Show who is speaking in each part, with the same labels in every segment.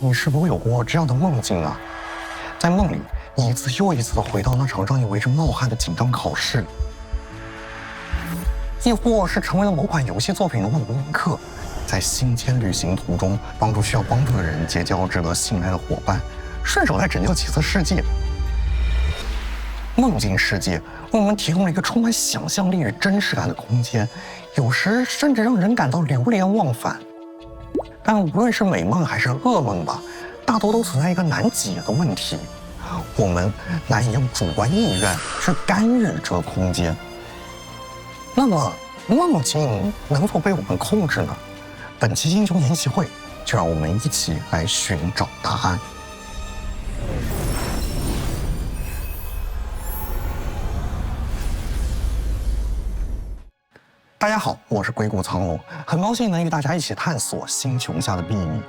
Speaker 1: 你是否有过这样的梦境啊？在梦里，你一次又一次地回到那场让你为之冒汗的紧张考试，亦或是成为了某款游戏作品中的模拟客，在星间旅行途中帮助需要帮助的人结交值得信赖的伙伴，顺手来拯救几次世界。梦境世界为我们提供了一个充满想象力与真实感的空间，有时甚至让人感到流连忘返。但无论是美梦还是噩梦吧，大多都存在一个难解的问题：我们难以用主观意愿去干预这个空间。那么，梦境能否被我们控制呢？本期英雄研习会就让我们一起来寻找答案。大家好，我是硅谷苍龙，很高兴能与大家一起探索星球下的秘密。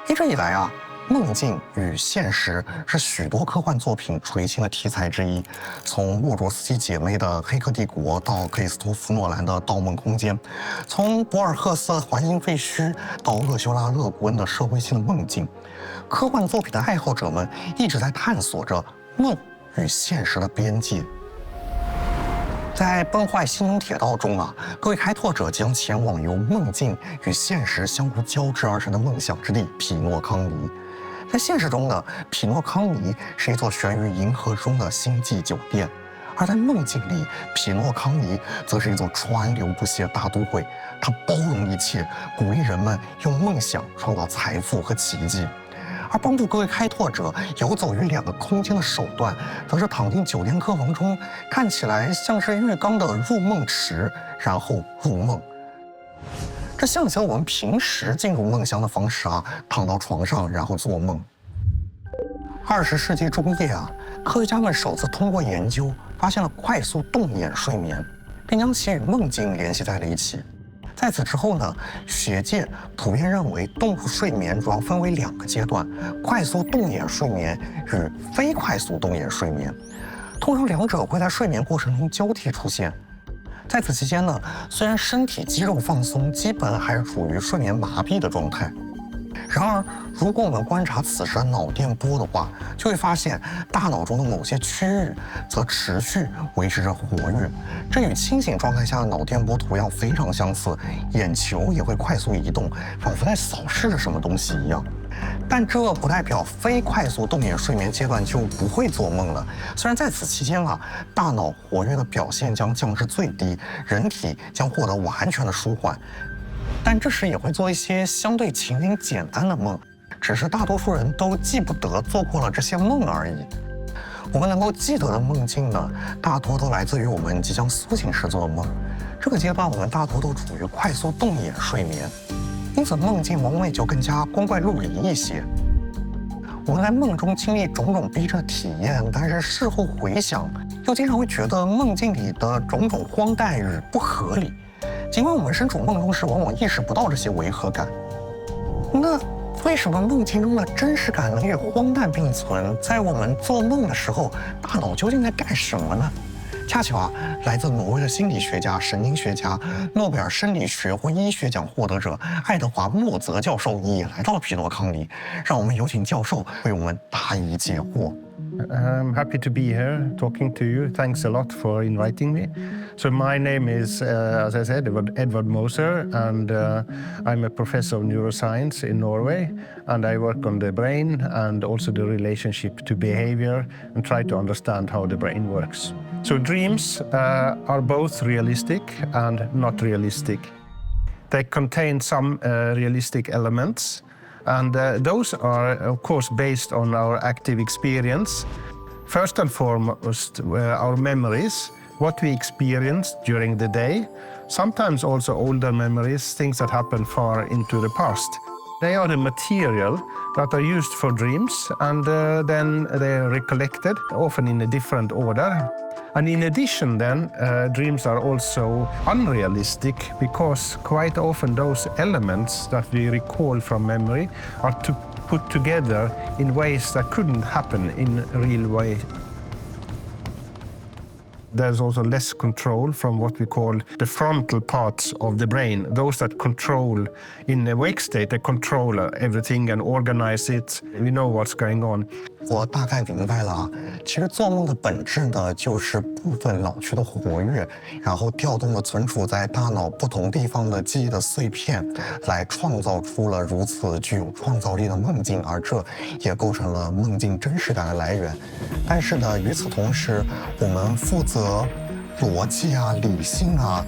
Speaker 1: 一直以来啊，梦境与现实是许多科幻作品垂青的题材之一。从莫卓斯基姐妹的《黑客帝国》到克里斯托弗·诺兰的《盗梦空间》，从博尔赫斯的《环形废墟》到厄修拉·勒古恩的《社会性的梦境》，科幻作品的爱好者们一直在探索着梦与现实的边界。在崩坏星穹铁道中啊，各位开拓者将前往由梦境与现实相互交织而成的梦想之地匹诺康尼。在现实中呢，匹诺康尼是一座悬于银河中的星际酒店，而在梦境里，匹诺康尼则是一座川流不息的大都会，它包容一切，鼓励人们用梦想创造财富和奇迹。而帮助各位开拓者游走于两个空间的手段，则是躺进酒店客房中看起来像是浴缸的入梦池，然后入梦。这像极了我们平时进入梦乡的方式啊，躺到床上然后做梦。20世纪中叶啊，科学家们首次通过研究发现了快速动眼睡眠，并将其与梦境联系在了一起。在此之后呢，学界普遍认为动物睡眠主要分为2个阶段：快速动眼睡眠与非快速动眼睡眠。通常两者会在睡眠过程中交替出现。在此期间呢，虽然身体肌肉放松，基本还是处于睡眠麻痹的状态。然而，如果我们观察此时的脑电波的话，就会发现大脑中的某些区域则持续维持着活跃，这与清醒状态下的脑电波图样非常相似，眼球也会快速移动，仿佛在扫视着什么东西一样。但这不代表非快速动眼睡眠阶段就不会做梦了。虽然在此期间啊，大脑活跃的表现将降至最低，人体将获得完全的舒缓，但这时也会做一些相对情景简单的梦，只是大多数人都记不得做过了这些梦而已。我们能够记得的梦境呢，大多都来自于我们即将苏醒时做的梦。这个阶段我们大多都处于快速动眼睡眠，因此梦境往往也就更加光怪陆离一些。我们在梦中经历种种逼真的体验，但是事后回想，又经常会觉得梦境里的种种荒诞与不合理。尽管我们身处梦中时，往往意识不到这些违和感。那为什么梦境中的真实感能与荒诞并存？在我们做梦的时候，大脑究竟在干什么呢？恰巧啊，来自挪威的心理学家、神经学家、诺贝尔生理学或医学奖获得者爱德华·莫泽教授也来到了匹诺康尼，让我们有请教授为我们答疑解惑。
Speaker 2: I'm happy to be here talking to you. Thanks a lot for inviting me. So my name is, as I said, Edvard Moser, and I'm a professor of neuroscience in Norway, and I work on the brain and also the relationship to behavior and try to understand how the brain works. So dreams are both realistic and not realistic. They contain some realistic elements, and those are, of course, based on our active experience. First and foremost, our memories, what we experienced during the day, sometimes also older memories, things that happen far into the past. They are the material that are used for dreams, and then they are recollected, often in a different order. And in addition then, dreams are also unrealistic because quite often those elements that we recall from memory are put together in ways that couldn't happen in a real way. there's also less control from what we call the frontal parts of the brain. Those that control in the wake state, they control everything and organize it. We know what's going on.
Speaker 1: 我大概明白了啊，其实做梦的本质呢，就是部分脑区的活跃，然后调动了存储在大脑不同地方的记忆的碎片，来创造出了如此具有创造力的梦境，而这也构成了梦境真实感的来源。但是呢，与此同时，我们负责逻辑啊、理性啊，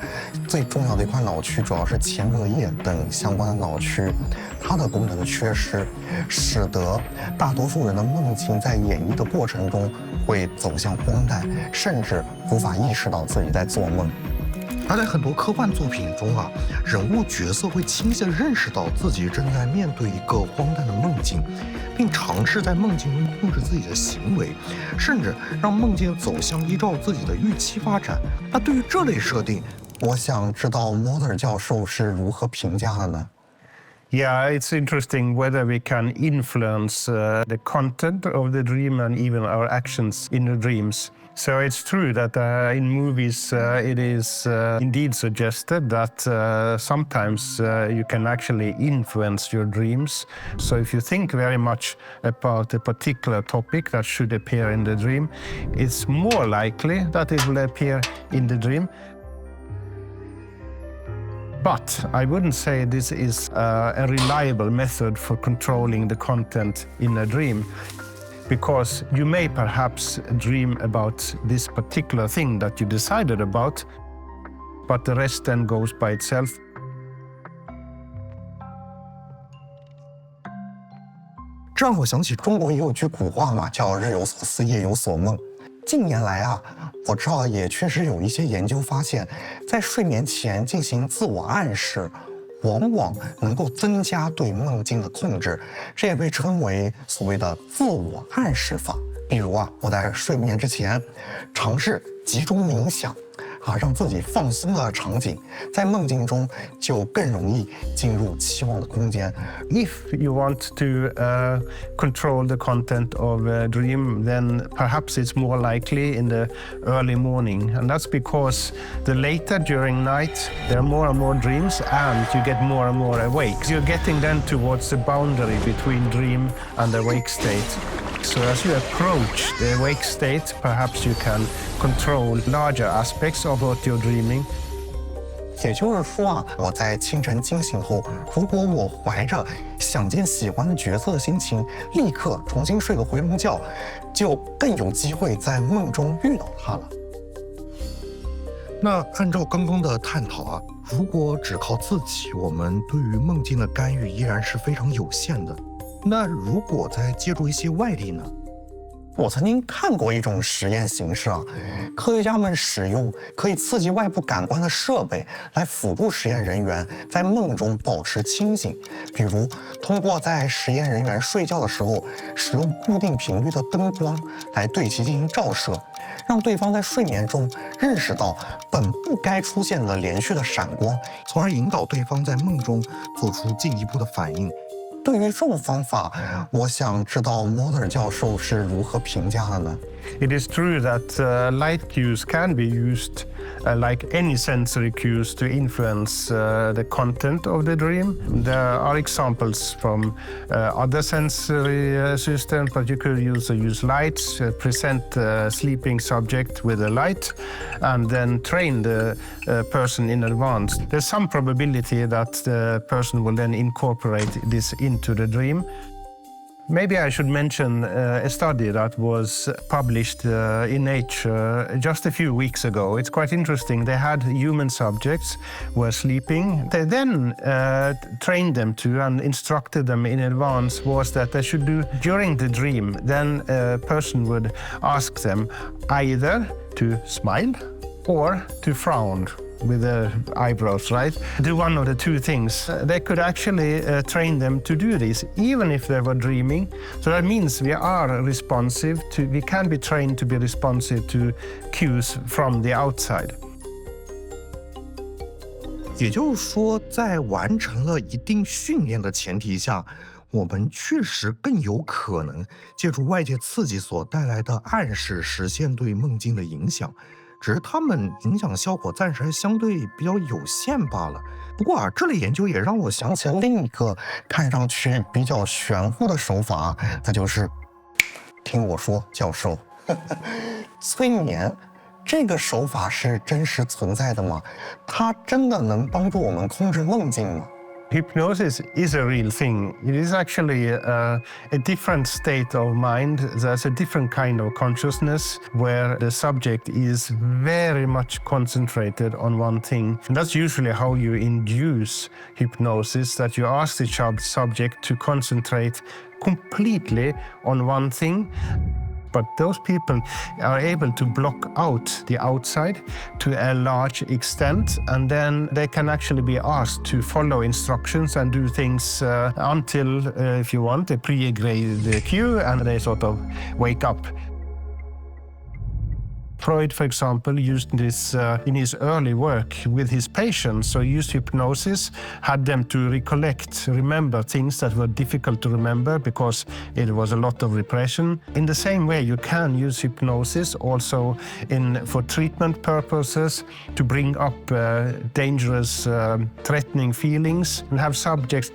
Speaker 1: 最重要的一块脑区主要是前额叶等相关的脑区，它的功能的缺失，使得大多数人的梦境在演绎的过程中会走向荒诞，甚至无法意识到自己在做梦。而在很多科幻作品中啊，人物角色会清晰地认识到自己正在面对一个荒诞的梦境，并尝试在梦境中控制自己的行为，甚至让梦境走向依照自己的预期发展。那对于这类设定，我想知道 Moser 教授是如何评价的呢？
Speaker 2: Yeah, it's interesting whether we can influence the content of the dream and even our actions in the dreams. So it's true that in movies it is indeed suggested that sometimes you can actually influence your dreams. So if you think very much about a particular topic that should appear in the dream, it's more likely that it will appear in the dream. But I wouldn't say this is a reliable method for controlling the content in a dream, because you may perhaps dream about this particular thing that you decided about, but the rest then goes by itself.
Speaker 1: 这让我想起中国也有句古话嘛，叫日有所思，夜有所梦。近年来啊，我知道也确实有一些研究发现，在睡眠前进行自我暗示，往往能够增加对梦境的控制，这也被称为所谓的自我暗示法。比如啊，我在睡眠之前尝试集中冥想，让自己放松的场景，在梦境中就更容易进入期望的空间。
Speaker 2: If you want to control the content of a dream, then perhaps it's more likely in the early morning. And that's because the later during night, there are more and more dreams and you get more and more awake. You're getting then towards the boundary between dream and awake state. So as you approach the awake state, perhaps you can control larger aspects of what you're dreaming.
Speaker 1: 也就是说啊，我在清晨惊醒后，如果我怀着想见喜欢的角色的心情，立刻重新睡个回笼觉，就更有机会在梦中遇到他了。那按照刚刚的探讨啊，如果只靠自己，我们对于梦境的干预依然是非常有限的。那如果再借助一些外力呢？我曾经看过一种实验形式啊，科学家们使用可以刺激外部感官的设备来辅助实验人员在梦中保持清醒，比如通过在实验人员睡觉的时候使用固定频率的灯光来对其进行照射，让对方在睡眠中认识到本不该出现的连续的闪光，从而引导对方在梦中做出进一步的反应。对于这种方法，我想知道 Moser 教授是如何评价的呢？
Speaker 2: It is true that light cues can be used like any sensory cues to influence the content of the dream. There are examples from other sensory systems, but you could use lights, present the sleeping subject with a light, and then train the person in advance. There's some probability that the person will then incorporate this into the dream. Maybe I should mention a study that was published in Nature just a few weeks ago. It's quite interesting. They had human subjects were sleeping. They then trained them to and instructed them in advance was that they should do during the dream. Then a person would ask them either to smile or to frown with the eyebrows, right? Do one of the two things. They could actually train them to do this, even if they were dreaming. So that means we are responsive to, we can be trained to be responsive to cues from the outside.
Speaker 1: 也就是说，在完成了一定训练的前提下，我们确实更有可能借助外界刺激所带来的暗示，实现对梦境的影响。只是它们影响效果暂时还相对比较有限罢了。不过啊，这类研究也让我想起了另一个看上去比较玄乎的手法，那就是听我说，教授，催眠。这个手法是真实存在的吗？它真的能帮助我们控制梦境吗？
Speaker 2: Hypnosis is a real thing. It is actually a different state of mind. There's a different kind of consciousness where the subject is very much concentrated on one thing. And that's usually how you induce hypnosis, that you ask the subject to concentrate completely on one thing. But those people are able to block out the outside to a large extent, and then they can actually be asked to follow instructions and do things until, if you want, a pre-agreed cue, and they sort of wake up. Freud, for example, used this in his early work with his patients. So he used hypnosis, had them to remember things that were difficult to remember because it was a lot of repression. In the same way, you can use hypnosis also for treatment purposes to bring up dangerous, threatening feelings and have subjects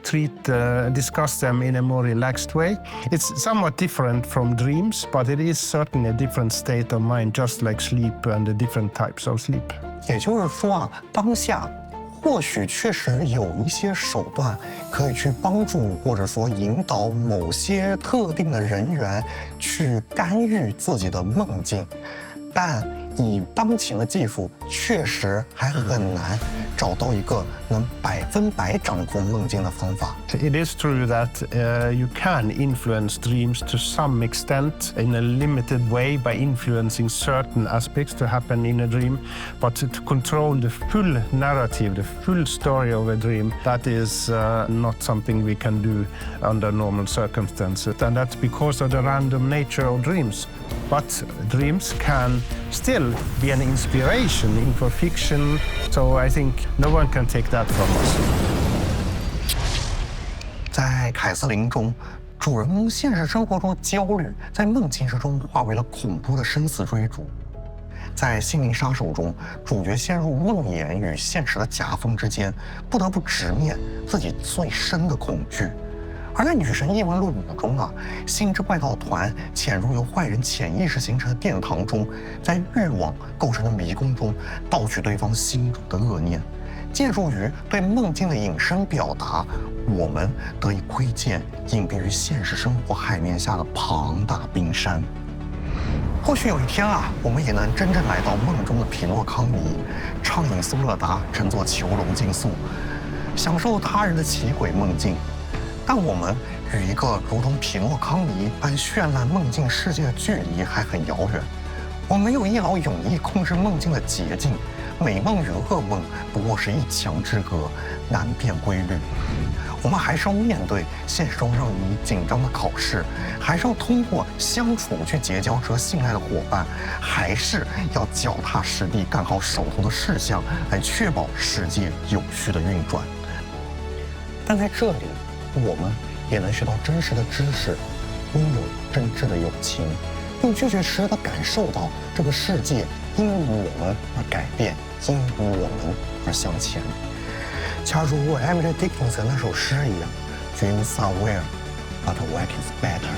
Speaker 2: discuss them in a more relaxed way. It's somewhat different from dreams, but it is certainly a different state of mind, just like sleep and the different types of sleep.
Speaker 1: 也就是说啊，当下或许确实有一些手段可以去帮助或者说引导某些特定的人员去干预自己的梦境，但以当前的技术，确实还很难找到一个能100%掌控梦境的方法。
Speaker 2: It is true that you can influence dreams to some extent in a limited way by influencing certain aspects to happen in a dream, but to control the full narrative, the full story of a dream, that is not something we can do under normal circumstances. And that's because of the random nature of dreams. But dreams can still be an inspiration for fiction, so I think no one can take that from us.
Speaker 1: 在凯瑟琳中，主人公现实生活中的焦虑，在梦境之中化为了恐怖的生死追逐。在《心灵杀手》中，主角陷入梦魇与现实的夹缝之间，不得不直面自己最深的恐惧。而在《女神异闻录5》中啊，星之怪盗团潜入由坏人潜意识形成的殿堂中，在欲望构成的迷宫中盗取对方心中的恶念，借助于对梦境的隐身表达，我们得以窥见隐蔽于现实生活海面下的庞大冰山。或许有一天啊，我们也能真正来到梦中的匹诺康尼，畅饮苏乐达，乘坐囚笼竞速，享受他人的奇诡梦境。但我们与一个如同匹诺康尼般绚烂梦境世界的距离还很遥远。我们有一劳永逸控制梦境的捷径，美梦与噩梦不过是一墙之隔，难辨规律。我们还是要面对现实中让你紧张的考试，还是要通过相处去结交值得信赖的伙伴，还是要脚踏实地干好手头的事项，来确保世界有序的运转。但在这里，我们也能学到真实的知识，拥有真挚的友情，并确确实实地感受到这个世界因我们而改变，因我们而向前。恰如Emily Dickinson 那首诗一样 ，Dreams are well, but work is better。